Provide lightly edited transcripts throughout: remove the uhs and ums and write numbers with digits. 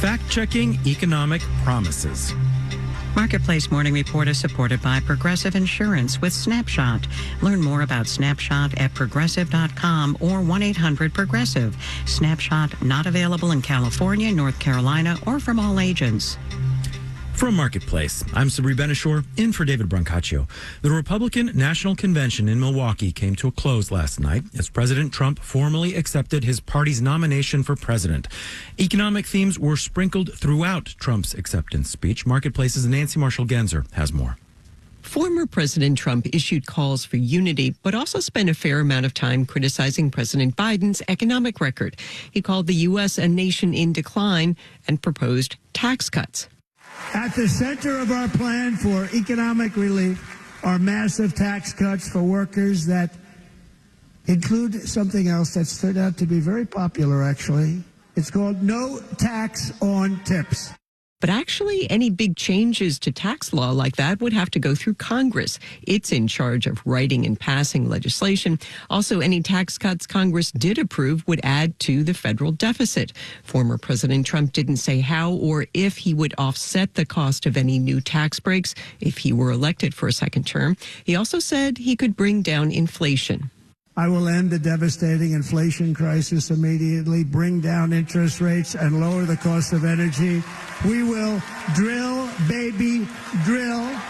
Fact-checking economic promises. Marketplace Morning Report is supported by Progressive Insurance with Snapshot. Learn more about Snapshot at progressive.com or 1-800-PROGRESSIVE. Snapshot not available in California, North Carolina, or from all agents. From Marketplace, I'm Sabri Benishore, in for David Brancaccio. The Republican National Convention in Milwaukee came to a close last night as President Trump formally accepted his party's nomination for president. Economic themes were sprinkled throughout Trump's acceptance speech. Marketplace's Nancy Marshall-Genzer has more. Former President Trump issued calls for unity, but also spent a fair amount of time criticizing President Biden's economic record. He called the U.S. a nation in decline and proposed tax cuts. At the center of our plan for economic relief are massive tax cuts for workers that include something else that's turned out to be very popular, actually. It's called no tax on tips. But actually, any big changes to tax law like that would have to go through Congress. It's in charge of writing and passing legislation. Also, any tax cuts Congress did approve would add to the federal deficit. Former President Trump didn't say how or if he would offset the cost of any new tax breaks if he were elected for a second term. He also said he could bring down inflation. I will end the devastating inflation crisis immediately, bring down interest rates, and lower the cost of energy. We will drill, baby, drill.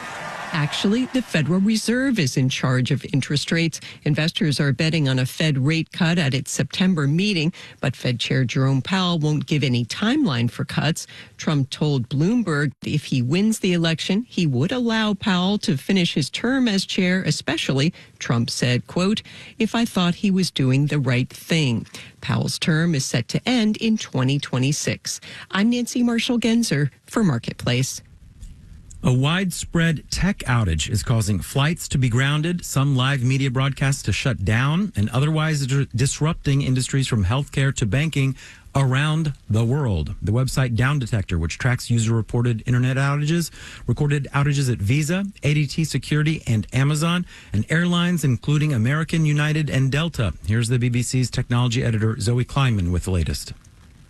Actually, the Federal Reserve is in charge of interest rates. Investors are betting on a Fed rate cut at its September meeting, but Fed Chair Jerome Powell won't give any timeline for cuts. Trump told Bloomberg if he wins the election, he would allow Powell to finish his term as chair, especially, Trump said, quote, if I thought he was doing the right thing. Powell's term is set to end in 2026. I'm Nancy Marshall-Genzer for Marketplace. A widespread tech outage is causing flights to be grounded, some live media broadcasts to shut down, and otherwise disrupting industries from healthcare to banking around the world. The website Down Detector, which tracks user-reported internet outages, recorded outages at Visa, ADT Security, and Amazon, and airlines including American, United, and Delta. Here's the BBC's technology editor, Zoe Kleinman, with the latest.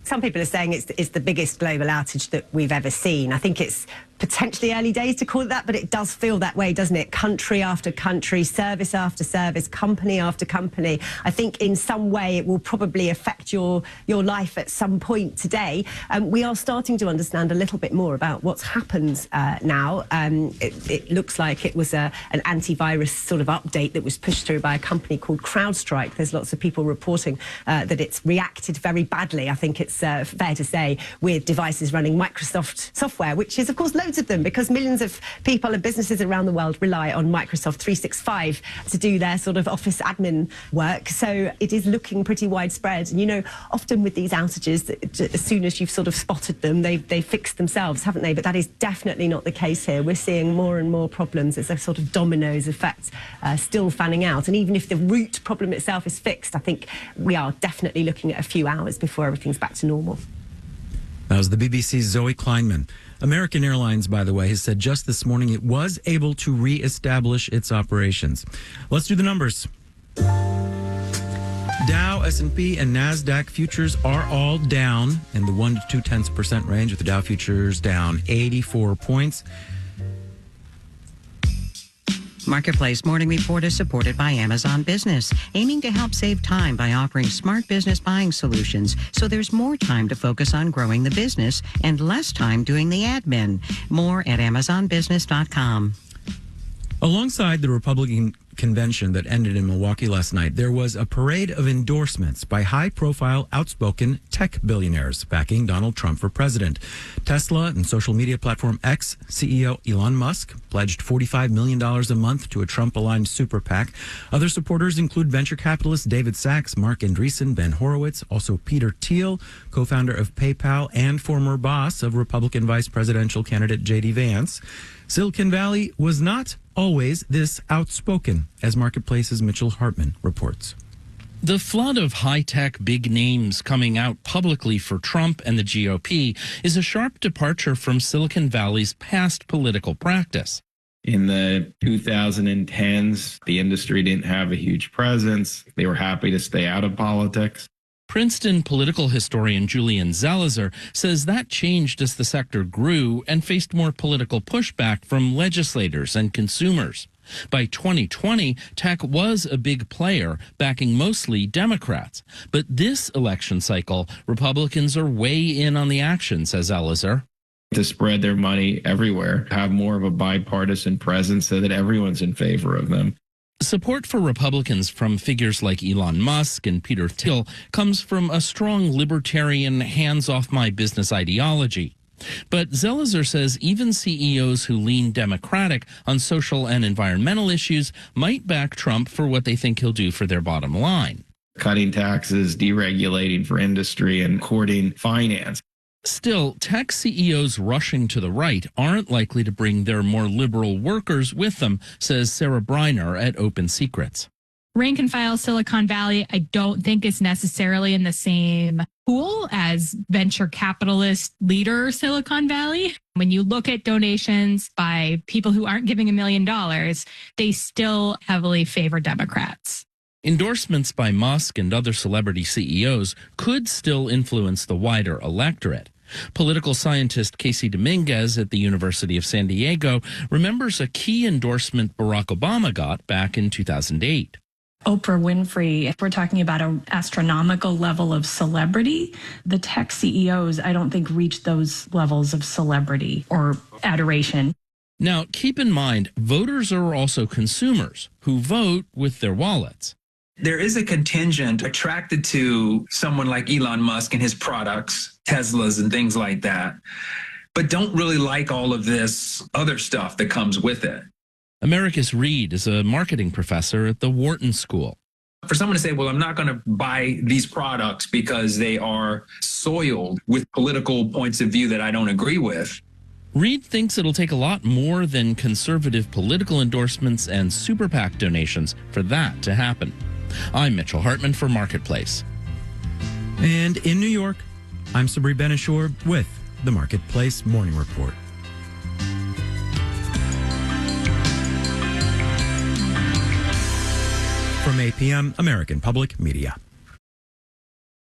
Some people are saying it's the biggest global outage that we've ever seen. I think it's potentially early days to call it that, but it does feel that way, doesn't it? Country after country, service after service, company after company. I think in some way it will probably affect your life at some point today. We are starting to understand a little bit more about what's happened now. It looks like it was an antivirus sort of update that was pushed through by a company called CrowdStrike. There's lots of people reporting that it's reacted very badly, I think it's fair to say, with devices running Microsoft software, which is, of course, loads of them, because millions of people and businesses around the world rely on Microsoft 365 to do their sort of office admin work. So it is looking pretty widespread. And, you know, often with these outages, as soon as you've sort of spotted them, they fix themselves, haven't they? But that is definitely not the case here. We're seeing more and more problems as a sort of dominoes effect still fanning out. And even if the root problem itself is fixed, I think we are definitely looking at a few hours before everything's back to normal. That was the BBC's Zoe Kleinman. American Airlines, by the way, has said just this morning it was able to reestablish its operations. Let's do the numbers. Dow, S&P, and NASDAQ futures are all down in the 1 to 0.2% range, with the Dow futures down 84 points. Marketplace Morning Report is supported by Amazon Business, aiming to help save time by offering smart business buying solutions so there's more time to focus on growing the business and less time doing the admin. More at amazonbusiness.com. Alongside the Republican convention that ended in Milwaukee last night, there was a parade of endorsements by high-profile, outspoken tech billionaires backing Donald Trump for president. Tesla and social media platform X CEO Elon Musk pledged $45 million a month to a Trump-aligned super PAC. Other supporters include venture capitalist David Sachs, Mark Andreessen, Ben Horowitz, also Peter Thiel, co-founder of PayPal and former boss of Republican vice presidential candidate J.D. Vance. Silicon Valley was not always this outspoken, as Marketplace's Mitchell Hartman reports. The flood of high-tech big names coming out publicly for Trump and the GOP is a sharp departure from Silicon Valley's past political practice. In the 2010s, the industry didn't have a huge presence. They were happy to stay out of politics. Princeton political historian Julian Zelizer says that changed as the sector grew and faced more political pushback from legislators and consumers. By 2020, tech was a big player, backing mostly Democrats. But this election cycle, Republicans are way in on the action, says Zelizer. To spread their money everywhere, have more of a bipartisan presence so that everyone's in favor of them. Support for Republicans from figures like Elon Musk and Peter Thiel comes from a strong libertarian hands-off-my-business ideology. But Zelizer says even CEOs who lean Democratic on social and environmental issues might back Trump for what they think he'll do for their bottom line. Cutting taxes, deregulating for industry, and courting finance. Still, tech CEOs rushing to the right aren't likely to bring their more liberal workers with them, says Sarah Briner at Open Secrets. Rank and file Silicon Valley, I don't think is necessarily in the same pool as venture capitalist leader Silicon Valley. When you look at donations by people who aren't giving $1 million, they still heavily favor Democrats. Endorsements by Musk and other celebrity CEOs could still influence the wider electorate. Political scientist Casey Dominguez at the University of San Diego remembers a key endorsement Barack Obama got back in 2008. Oprah Winfrey, if we're talking about an astronomical level of celebrity, the tech CEOs, I don't think, reach those levels of celebrity or adoration. Now, keep in mind, voters are also consumers who vote with their wallets. There is a contingent attracted to someone like Elon Musk and his products, Teslas and things like that, but don't really like all of this other stuff that comes with it. Americus Reed is a marketing professor at the Wharton School. For someone to say, well, I'm not going to buy these products because they are soiled with political points of view that I don't agree with. Reed thinks it'll take a lot more than conservative political endorsements and super PAC donations for that to happen. I'm Mitchell Hartman for Marketplace. And in New York, I'm Sabri Benishore with the Marketplace Morning Report. From APM, American Public Media.